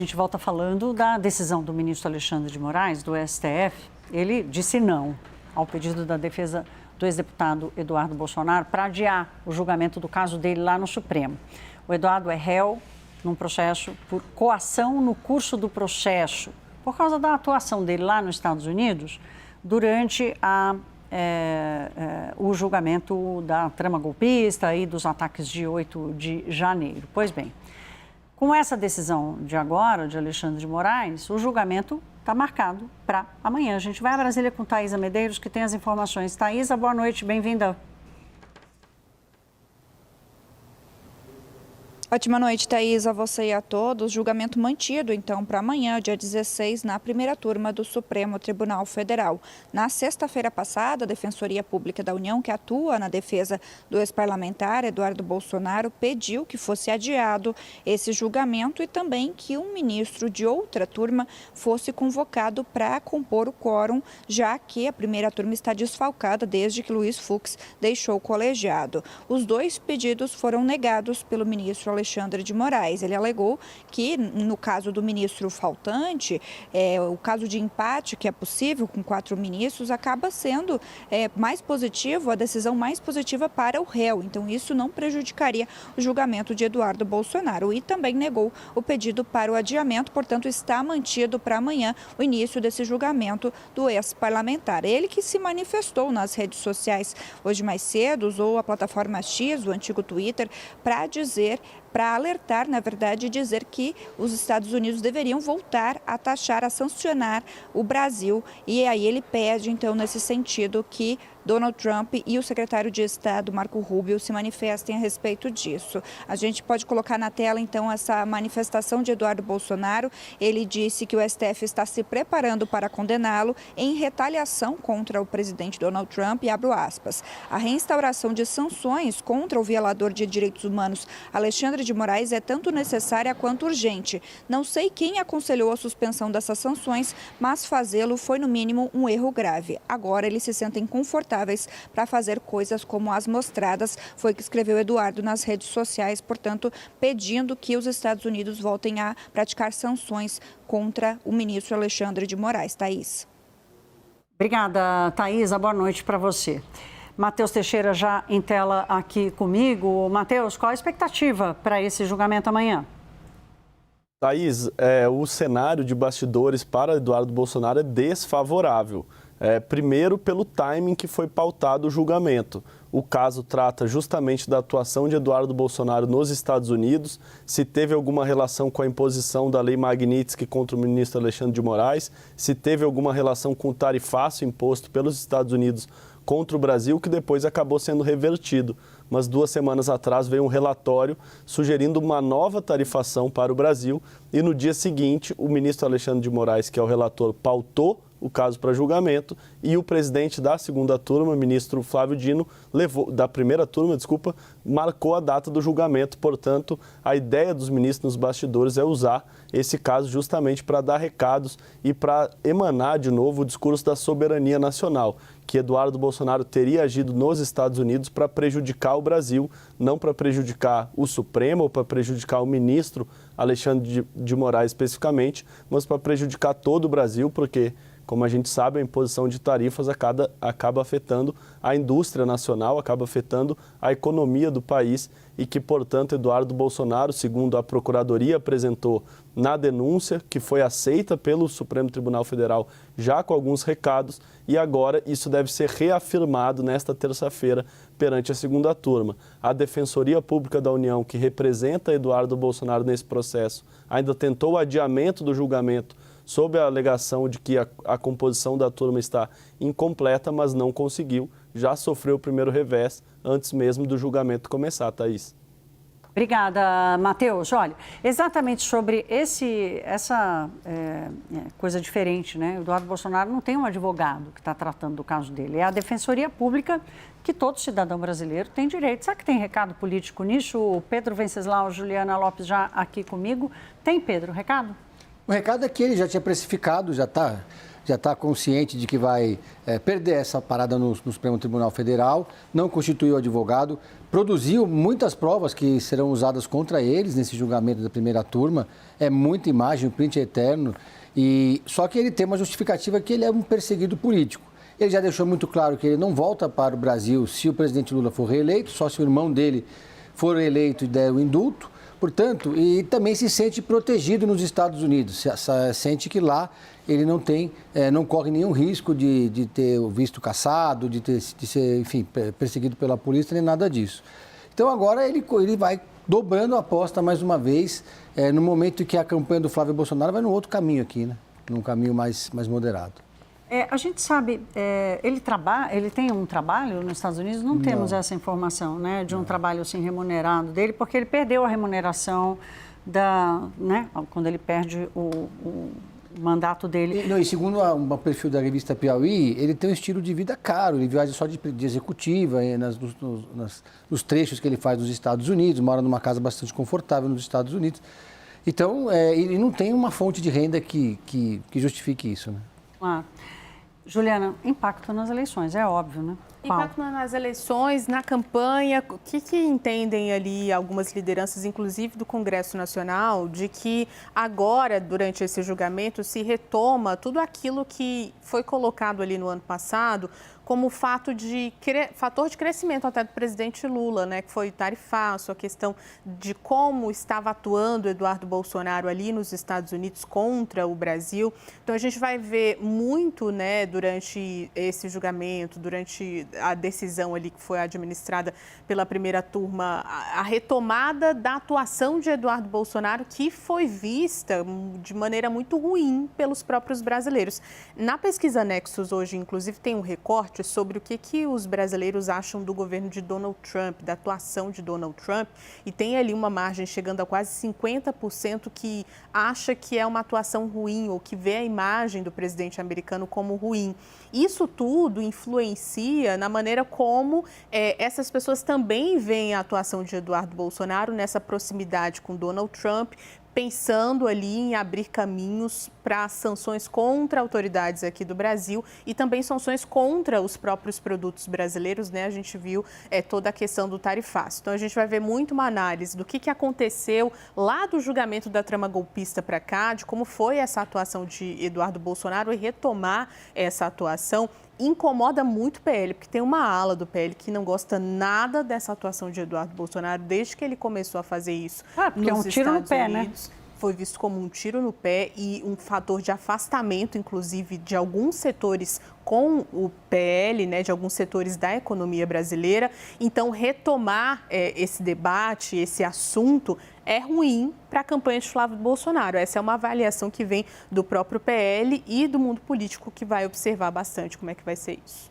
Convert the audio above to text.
A gente volta falando da decisão do ministro Alexandre de Moraes, do STF. Ele disse não ao pedido da defesa do ex-deputado Eduardo Bolsonaro para adiar o julgamento do caso dele lá no Supremo. O Eduardo é réu num processo por coação no curso do processo, por causa da atuação dele lá nos Estados Unidos durante o julgamento da trama golpista e dos ataques de 8 de janeiro. Pois bem, com essa decisão de agora, de Alexandre de Moraes, o julgamento está marcado para amanhã. A gente vai a Brasília com Thaisa Medeiros, que tem as informações. Thaisa, boa noite, bem-vinda. Ótima noite, Thaís, a você e a todos. Julgamento mantido, então, para amanhã, dia 16, na primeira turma do Supremo Tribunal Federal. Na sexta-feira passada, a Defensoria Pública da União, que atua na defesa do ex-parlamentar Eduardo Bolsonaro, pediu que fosse adiado esse julgamento e também que um ministro de outra turma fosse convocado para compor o quórum, já que a primeira turma está desfalcada desde que Luiz Fux deixou o colegiado. Os dois pedidos foram negados pelo ministro Alexandre de Moraes. Ele alegou que, no caso do ministro faltante, o caso de empate que é possível com 4 ministros acaba sendo mais positivo, a decisão mais positiva para o réu. Então, isso não prejudicaria o julgamento de Eduardo Bolsonaro. E também negou o pedido para o adiamento, portanto, está mantido para amanhã o início desse julgamento do ex-parlamentar. Ele que se manifestou nas redes sociais hoje mais cedo, usou a plataforma X, o antigo Twitter, para alertar, na verdade, dizer que os Estados Unidos deveriam voltar a taxar, a sancionar o Brasil. E aí ele pede, então, nesse sentido, que Donald Trump e o secretário de Estado, Marco Rubio, se manifestem a respeito disso. A gente pode colocar na tela, então, essa manifestação de Eduardo Bolsonaro. Ele disse que o STF está se preparando para condená-lo em retaliação contra o presidente Donald Trump, e abro aspas, a reinstauração de sanções contra o violador de direitos humanos Alexandre de Moraes é tanto necessária quanto urgente. Não sei quem aconselhou a suspensão dessas sanções, mas fazê-lo foi, no mínimo, um erro grave. Agora eles se sentem confortáveis para fazer coisas como as mostradas, foi o que escreveu Eduardo nas redes sociais, portanto, pedindo que os Estados Unidos voltem a praticar sanções contra o ministro Alexandre de Moraes. Thaís. Obrigada, Thaisa. Boa noite para você. Matheus Teixeira já em tela aqui comigo. Matheus, qual a expectativa para esse julgamento amanhã? Thaís, o cenário de bastidores para Eduardo Bolsonaro é desfavorável. Primeiro, pelo timing que foi pautado o julgamento. O caso trata justamente da atuação de Eduardo Bolsonaro nos Estados Unidos, se teve alguma relação com a imposição da Lei Magnitsky contra o ministro Alexandre de Moraes, se teve alguma relação com o tarifaço imposto pelos Estados Unidos contra o Brasil, que depois acabou sendo revertido. Mas 2 semanas atrás veio um relatório sugerindo uma nova tarifação para o Brasil e no dia seguinte o ministro Alexandre de Moraes, que é o relator, pautou o caso para julgamento e o presidente da segunda turma, ministro Flávio Dino, marcou a data do julgamento. Portanto, a ideia dos ministros nos bastidores é usar esse caso justamente para dar recados e para emanar de novo o discurso da soberania nacional, que Eduardo Bolsonaro teria agido nos Estados Unidos para prejudicar o Brasil, não para prejudicar o Supremo ou para prejudicar o ministro Alexandre de Moraes especificamente, mas para prejudicar todo o Brasil, porque, como a gente sabe, a imposição de tarifas acaba afetando a indústria nacional, acaba afetando a economia do país e que, portanto, Eduardo Bolsonaro, segundo a Procuradoria apresentou na denúncia, que foi aceita pelo Supremo Tribunal Federal já com alguns recados, e agora isso deve ser reafirmado nesta terça-feira perante a segunda turma. A Defensoria Pública da União, que representa Eduardo Bolsonaro nesse processo, ainda tentou o adiamento do julgamento sob a alegação de que a composição da turma está incompleta, mas não conseguiu. Já sofreu o primeiro revés antes mesmo do julgamento começar, Thaís. Obrigada, Matheus. Olha, exatamente sobre essa coisa diferente, né? O Eduardo Bolsonaro não tem um advogado que está tratando do caso dele. É a Defensoria Pública, que todo cidadão brasileiro tem direito. Será que tem recado político nisso? O Pedro Venceslau, Juliana Lopes já aqui comigo. Tem, Pedro, recado? O recado é que ele já tinha precificado, já está já está consciente de que vai perder essa parada no Supremo Tribunal Federal, não constituiu advogado, produziu muitas provas que serão usadas contra eles nesse julgamento da primeira turma, é muita imagem, o print é eterno, só que ele tem uma justificativa que ele é um perseguido político. Ele já deixou muito claro que ele não volta para o Brasil se o presidente Lula for reeleito, só se o irmão dele for eleito e der o indulto. Portanto, e também se sente protegido nos Estados Unidos, sente que lá ele não corre nenhum risco de ter o visto cassado, de ser, enfim, perseguido pela polícia, nem nada disso. Então agora ele vai dobrando a aposta mais uma vez, no momento em que a campanha do Flávio Bolsonaro vai num outro caminho aqui, né? Num caminho mais moderado. A gente sabe, ele tem um trabalho nos Estados Unidos? Não temos essa informação, né, de um trabalho assim remunerado dele, porque ele perdeu a remuneração quando ele perde o mandato dele. E segundo o perfil da revista Piauí, ele tem um estilo de vida caro, ele viaja só de executiva, nos trechos que ele faz nos Estados Unidos, mora numa casa bastante confortável nos Estados Unidos. Então, ele não tem uma fonte de renda que justifique isso, né? Ah. Juliana, impacto nas eleições, é óbvio, né? Impacto nas eleições, na campanha, o que entendem ali algumas lideranças, inclusive do Congresso Nacional, de que agora, durante esse julgamento, se retoma tudo aquilo que foi colocado ali no ano passado como fator de crescimento até do presidente Lula, né, que foi o tarifaço, a questão de como estava atuando Eduardo Bolsonaro ali nos Estados Unidos contra o Brasil. Então, a gente vai ver muito, né, durante esse julgamento, durante a decisão ali que foi administrada pela primeira turma, a retomada da atuação de Eduardo Bolsonaro, que foi vista de maneira muito ruim pelos próprios brasileiros. Na pesquisa Nexus hoje, inclusive, tem um recorte sobre o que os brasileiros acham do governo de Donald Trump, da atuação de Donald Trump, e tem ali uma margem chegando a quase 50% que acha que é uma atuação ruim ou que vê a imagem do presidente americano como ruim. Isso tudo influencia na maneira como essas pessoas também veem a atuação de Eduardo Bolsonaro nessa proximidade com Donald Trump, pensando ali em abrir caminhos para sanções contra autoridades aqui do Brasil e também sanções contra os próprios produtos brasileiros, né? A gente viu toda a questão do tarifaço. Então, a gente vai ver muito uma análise do que aconteceu lá do julgamento da trama golpista para cá, de como foi essa atuação de Eduardo Bolsonaro e retomar essa atuação. Incomoda muito o PL, porque tem uma ala do PL que não gosta nada dessa atuação de Eduardo Bolsonaro desde que ele começou a fazer isso. Porque é um tiro no pé, né? Foi visto como um tiro no pé e um fator de afastamento, inclusive, de alguns setores com o PL, né, de alguns setores da economia brasileira. Então, retomar esse debate, esse assunto, é ruim para a campanha de Flávio Bolsonaro. Essa é uma avaliação que vem do próprio PL e do mundo político, que vai observar bastante como é que vai ser isso.